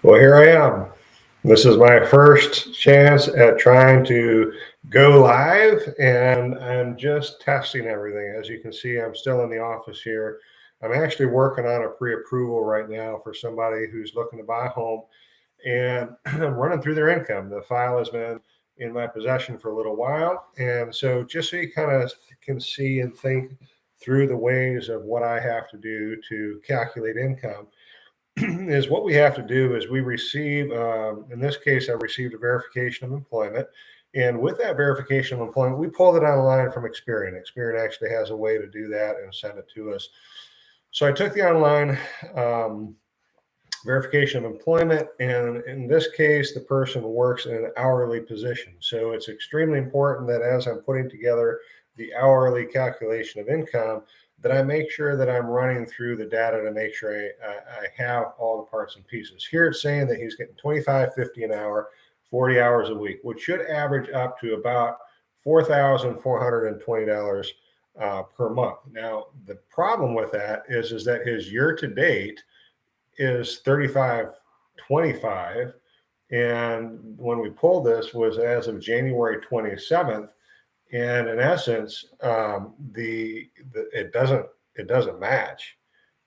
Well, here I am. This is my first chance at trying to go live, and I'm just testing everything. As you can see, I'm still in the office here. I'm actually working on a pre-approval right now for somebody who's looking to buy a home, and I'm running through their income. The file has been in my possession for a little while, and so just so you kind of can see and think through the ways of what I have to do to calculate income, is what we have to do is we receive, in this case, I received a verification of employment. And with that verification of employment, we pulled it online from Experian. Experian actually has a way to do that and send it to us. So I took the online verification of employment, and in this case, the person works in an hourly position. So it's extremely important that as I'm putting together the hourly calculation of income, that I make sure that I'm running through the data to make sure I have all the parts and pieces. Here it's saying that he's getting $25.50 an hour, 40 hours a week, which should average up to about $4,420 per month. Now, the problem with that is that his year-to-date is $35.25, and when we pulled this was as of January 27th. And in essence, it doesn't match.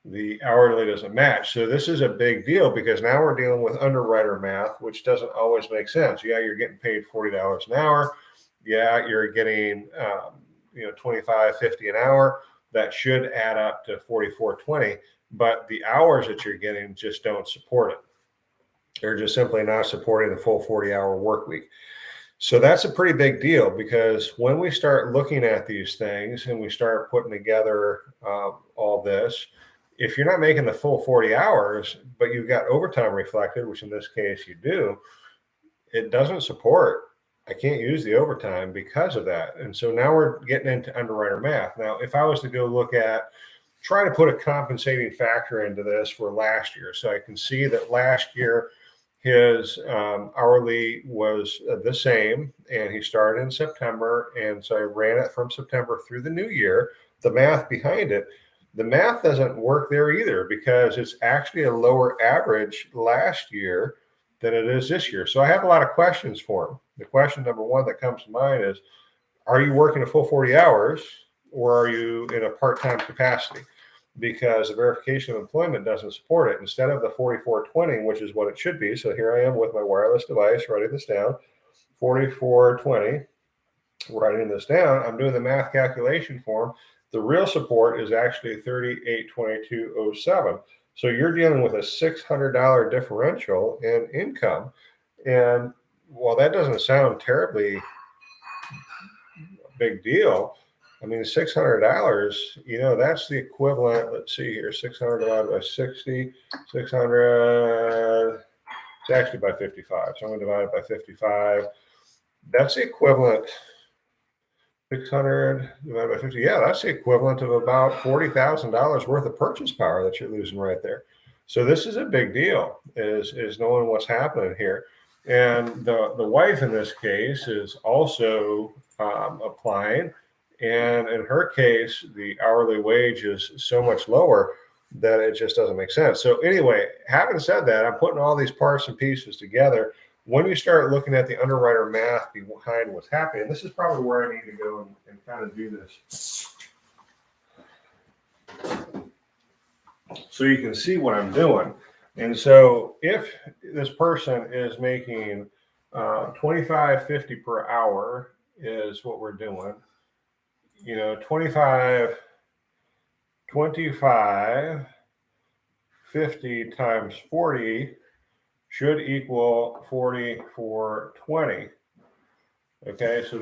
The hourly doesn't match. So this is a big deal because now we're dealing with underwriter math, which doesn't always make sense. Yeah, you're getting paid $40 an hour. Yeah, you're getting $25.50 an hour. That should add up to $44.20. But the hours that you're getting just don't support it. They're just simply not supporting the full 40-hour work week. So that's a pretty big deal because when we start looking at these things and we start putting together all this, if you're not making the full 40 hours, but you've got overtime reflected, which in this case you do, it doesn't support. I can't use the overtime because of that. And so now we're getting into underwriter math. Now, if I was to go look at, try to put a compensating factor into this for last year, so I can see that last year, his hourly was the same, and he started in September. And so I ran it from September through the new year. The math behind it, the math doesn't work there either because it's actually a lower average last year than it is this year. So I have a lot of questions for him. The question number one that comes to mind is, are you working a full 40 hours or are you in a part-time capacity? Because the verification of employment doesn't support it. Instead of the $44.20, which is what it should be. So here I am with my wireless device writing this down, $44.20, writing this down. I'm doing the math calculation form. The real support is actually $38.2207. So you're dealing with a $600 differential in income. And while that doesn't sound terribly big deal, I mean, $600, that's the equivalent. Let's see here, 600 divided by 60, 600, it's actually by 55. So I'm going to divide it by 55. That's the equivalent, 600 divided by 50. Yeah, that's the equivalent of about $40,000 worth of purchase power that you're losing right there. So this is a big deal, is knowing what's happening here. And the wife in this case is also applying. And in her case, the hourly wage is so much lower that it just doesn't make sense. So anyway, having said that, I'm putting all these parts and pieces together. When you start looking at the underwriter math behind what's happening, this is probably where I need to go and kind of do this. So you can see what I'm doing. And so if this person is making $25.50 per hour is what we're doing, 25.50 times 40 should equal 44.20. Okay, so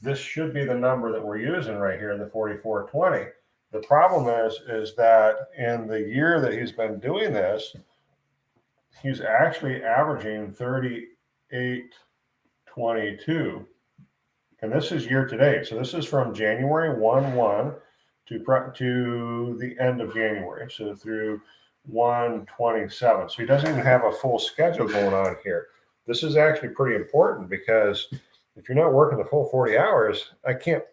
this should be the number that we're using right here, the 44.20. The problem is that in the year that he's been doing this, he's actually averaging 38.22. And this is year to date. So this is from January 1 to the end of January. So through 1/27. So he doesn't even have a full schedule going on here. This is actually pretty important because if you're not working the full 40 hours, I can't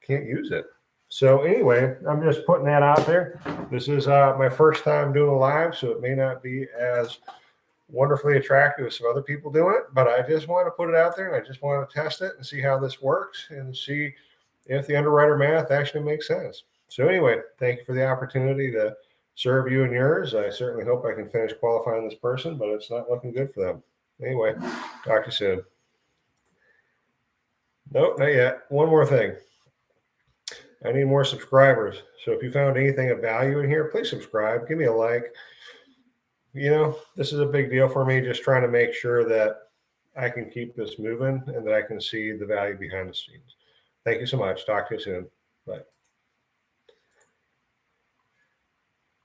use it. So anyway, I'm just putting that out there. This is my first time doing a live, so it may not be as wonderfully attractive to some other people doing it, but I just want to put it out there and I just want to test it and see how this works and see if the underwriter math actually makes sense. So anyway, thank you for the opportunity to serve you and yours. I certainly hope I can finish qualifying this person, but it's not looking good for them. Anyway, talk to you soon. Nope, not yet. One more thing. I need more subscribers. So if you found anything of value in here, please subscribe. Give me a like. This is a big deal for me, just trying to make sure that I can keep this moving and that I can see the value behind the scenes. Thank you so much. Talk to you soon. Bye.